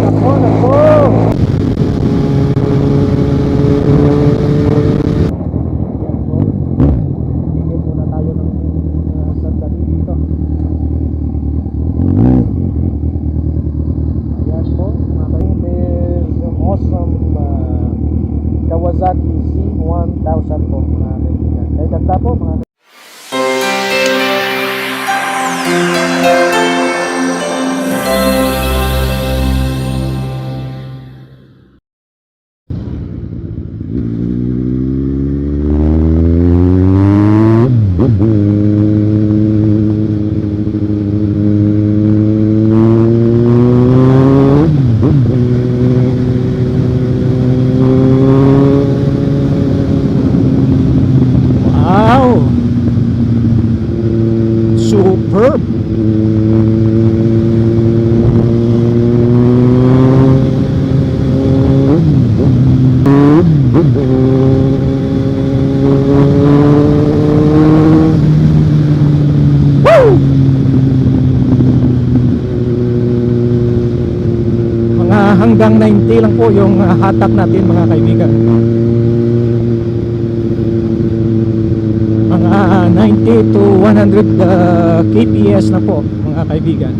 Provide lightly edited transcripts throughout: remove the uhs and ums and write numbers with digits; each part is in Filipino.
Nako, nako. Yan po. Tigil muna tayo ng sandali dito. Ayan po, mga kaibigan, is an awesome Kawasaki Z1000 po, mga kaibigan. Kaya ganda po, mga kaibigan. Wow! Superb! Woo! Mga hanggang 90 lang po yung hatak natin, mga kaibigan. Mga 90 to 100 kps na po, mga kaibigan.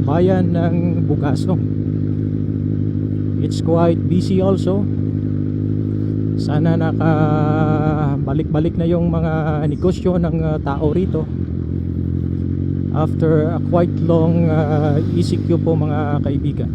Bayan ng Bugaso. It's quite busy also. Sana nakabalik-balik na yung mga negosyo ng tao rito after a quite long ECQ po, mga kaibigan.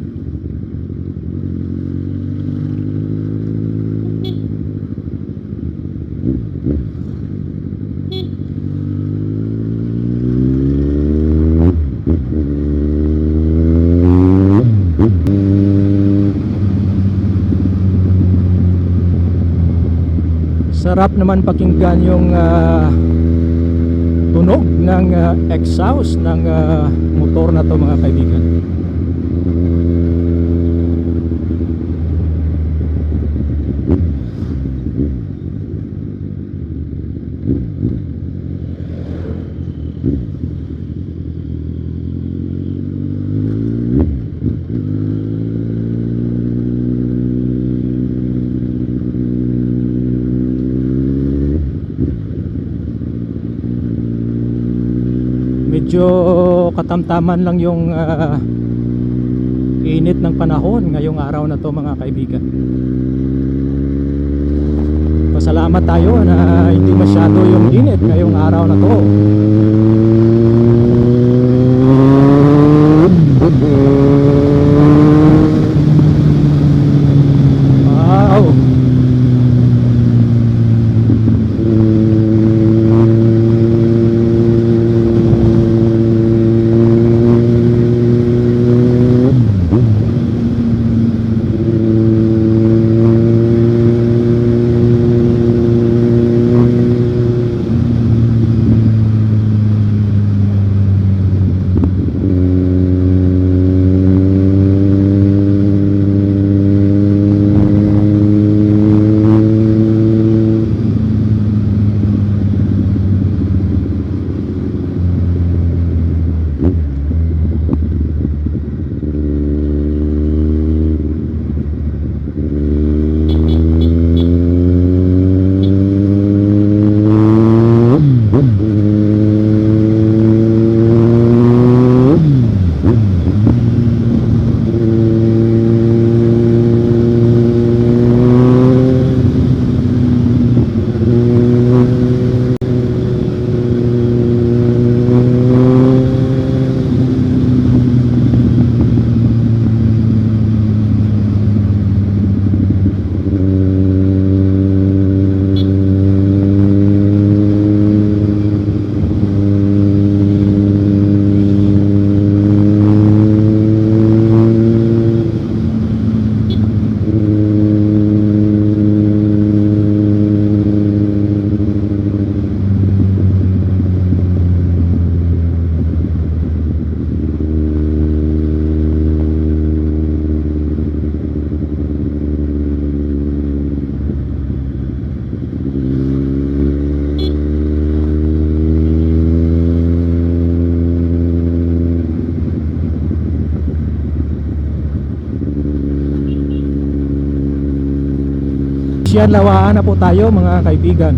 Sarap naman pakinggan yung tunog ng exhaust ng motor na to, mga kaibigan. Medyo katamtaman lang yung init ng panahon ngayong araw na to, mga kaibigan. Pasalamat tayo na hindi masyado yung init ngayong araw na to. Wow! Asian Lawaan na po tayo mga kaibigan.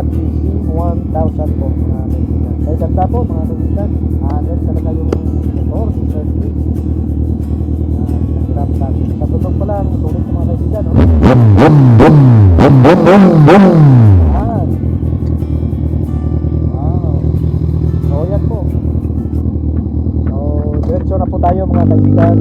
at PC-1000 po mga kaibigan. Kaya ganda po mga kaibigan. Ayan talaga yung motor, si Sir Chris. Pinahirap natin. Sa tunog pa lang, sulit mga kaibigan. No? Ayan. Wow. So yan po. So diretso na po tayo mga kaibigan.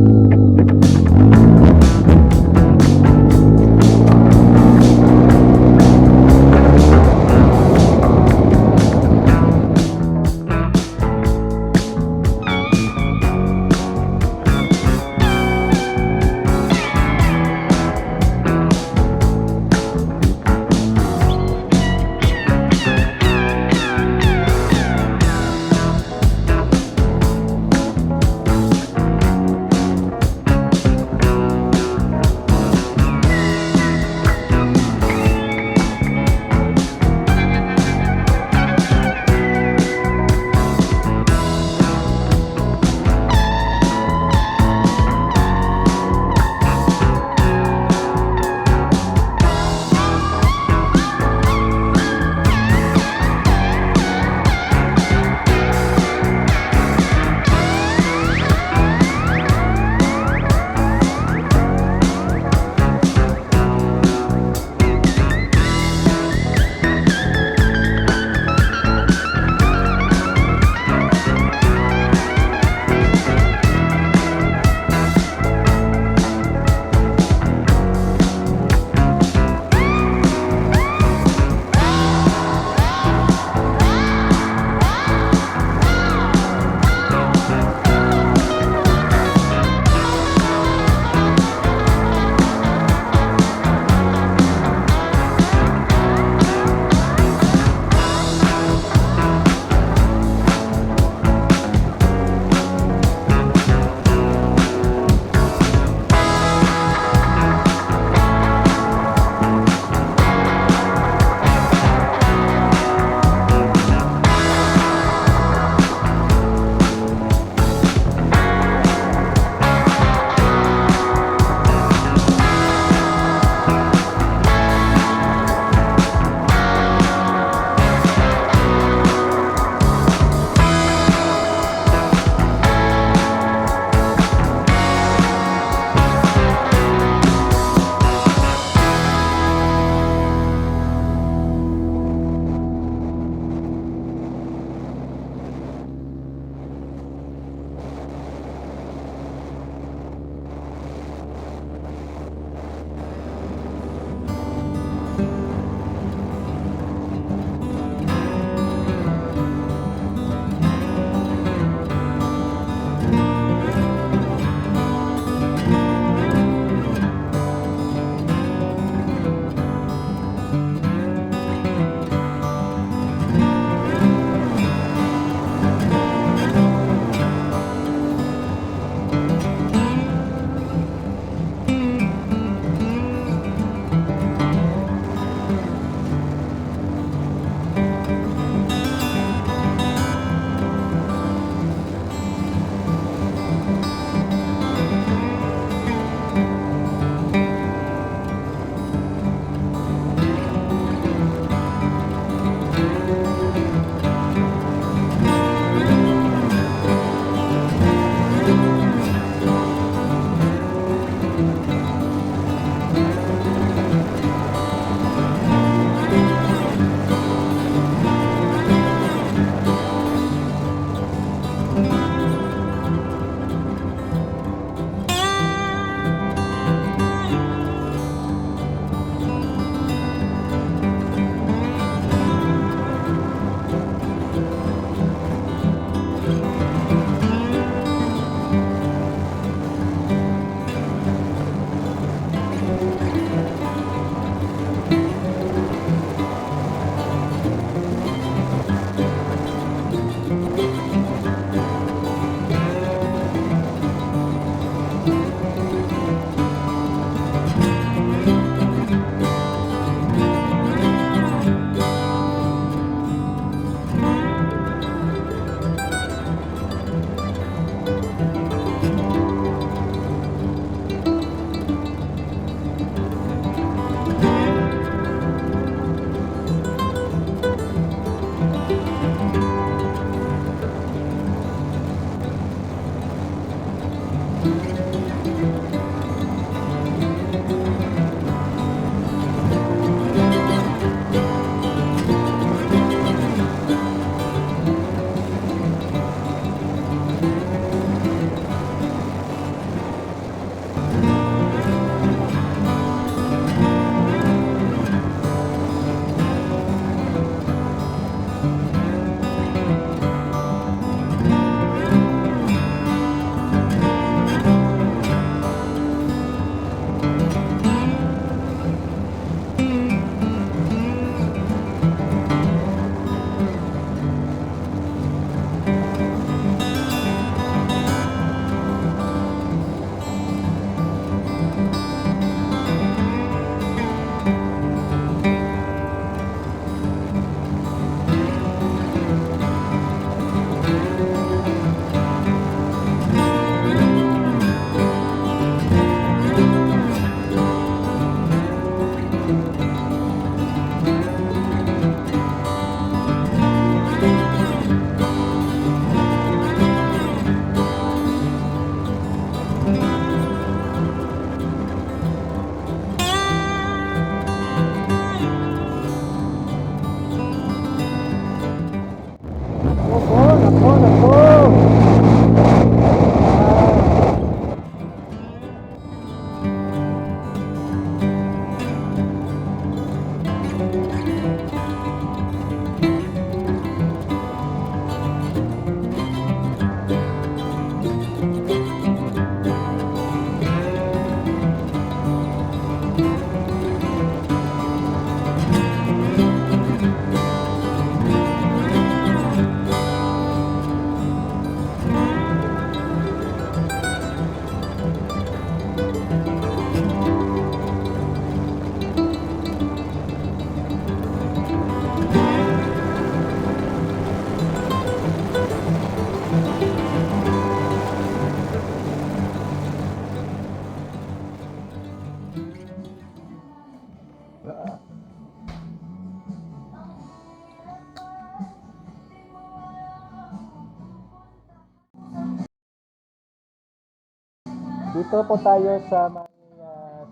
Dito po tayo sa may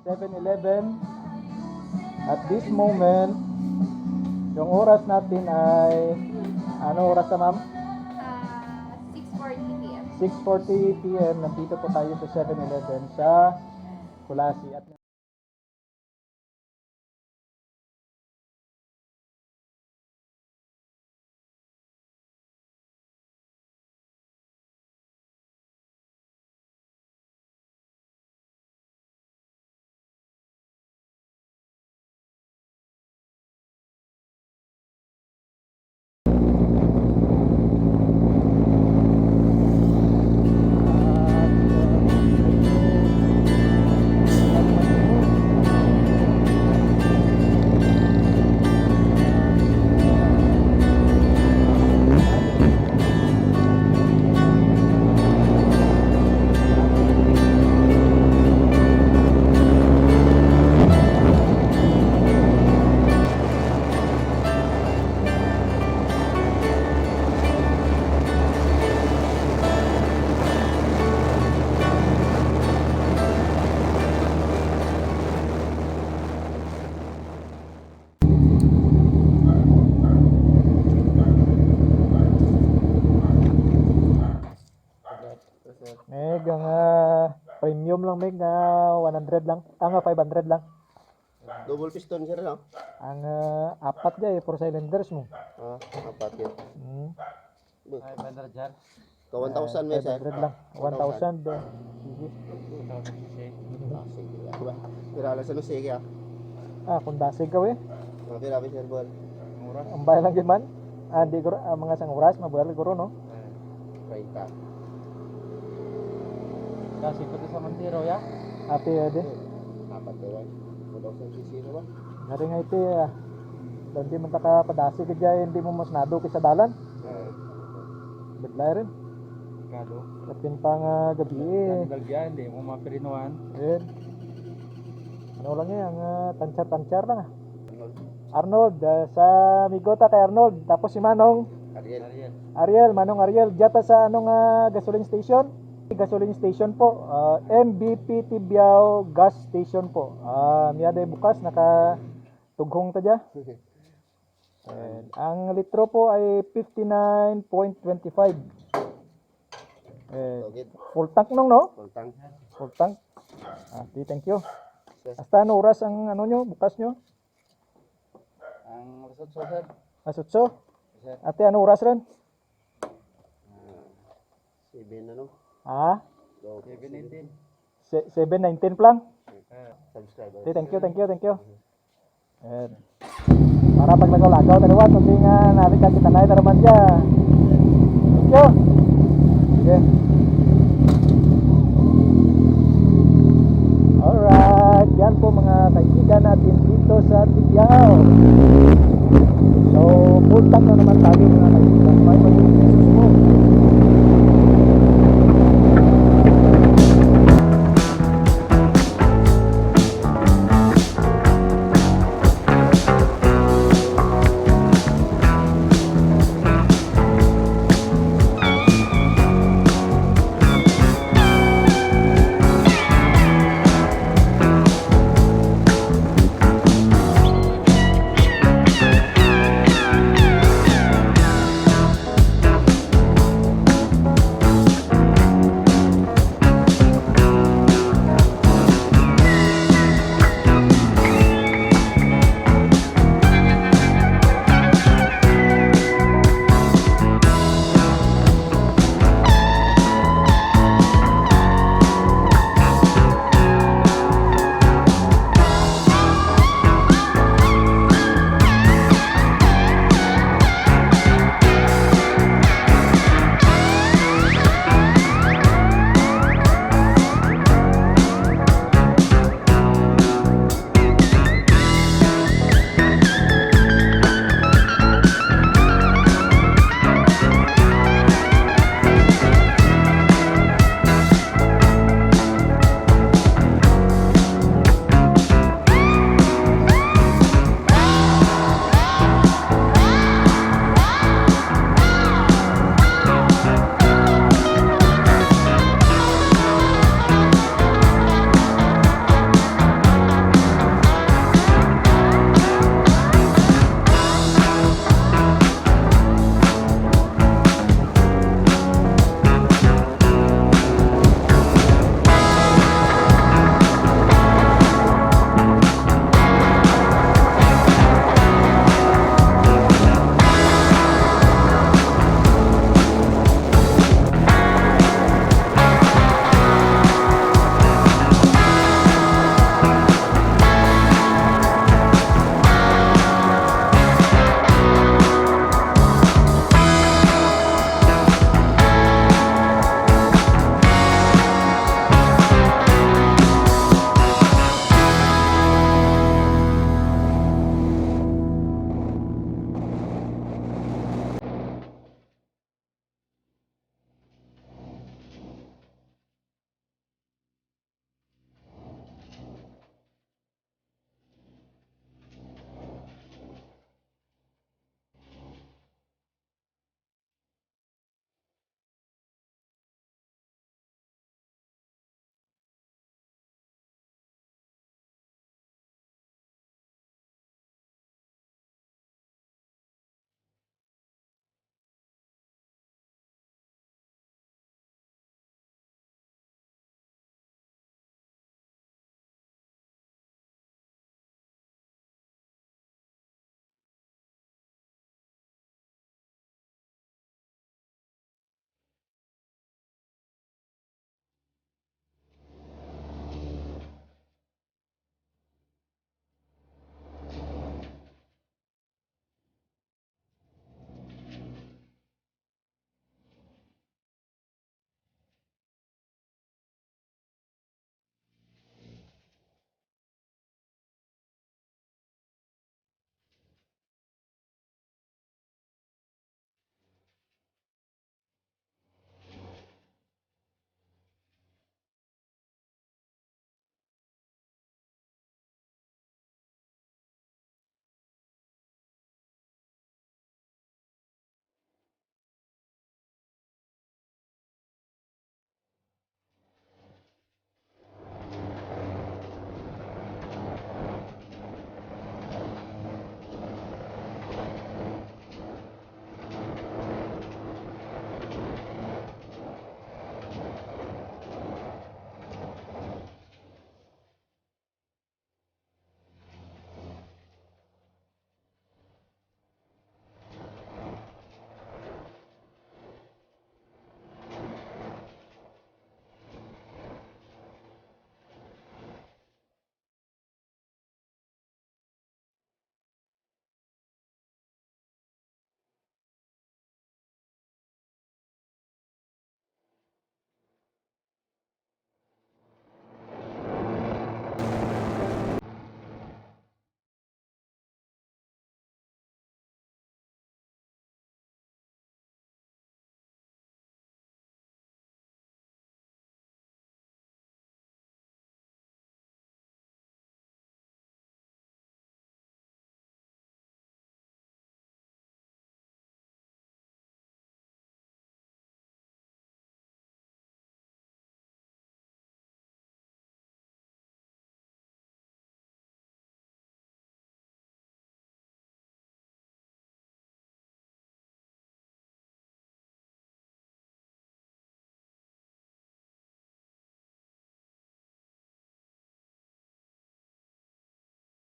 7-Eleven. At this moment, yung oras natin ay, ano oras na ma'am? 6:40 p.m. 6:40 p.m. Nandito po tayo sa 7-Eleven sa Kulasi. At Meg, ang premium lang Meg, 100 lang. 500 lang. Double piston sir, no? Ang apat dyan, 4 cylinders mo. Apat yun. Hmm. Ka 1,000 may sir. 500 lang. 1,000. Sige. Sige. Pirala sa Lusig, ah. Kung dasig ka we. Mga pirabi sir, bon. Ang bahay lang giman. Di ko mga sang oras, mabuhay ko no. Right ka. Kasi pati sa Montero ya. Ate de. Apat yun. 1,000 cc na ba? Dari nga ite. Hindi man ta ka padasig ka dyan, hindi mo mas nado sa dalan. Bidlay rin. Gado. Kapin pa nga gabi eh. Galgyan, hindi mo mapirinuan. Ayun. Ano lang yan, tansar-tansar lang ah. Arnold, sa Migota kay Arnold. Tapos si Manong, Ariel. Ariel, Manong Ariel. Diyata sa anong gasoline station? Gasoline station po, MVP Tibiao gas station po. Miyada bukas naka tughong ta dya. And ang litro po ay 59.25. Okay. Full tank nung no? Kultang. Full tank. Thank you. Hasta ano oras ang ano nyo, bukas nyo? Ang resort sir. Asutso? Ate, ano oras rin? 7 ano? Ah? 7:19. 7:19 lang? Subscriber. Okay, thank you. And, para pag nagulagaw, taliwan, kundi nga namin kasi tanay taraman dya. Thank you. Sige. Alright, yan po mga kaibigan natin dito sa Tibiao. So, full tank na naman tayo.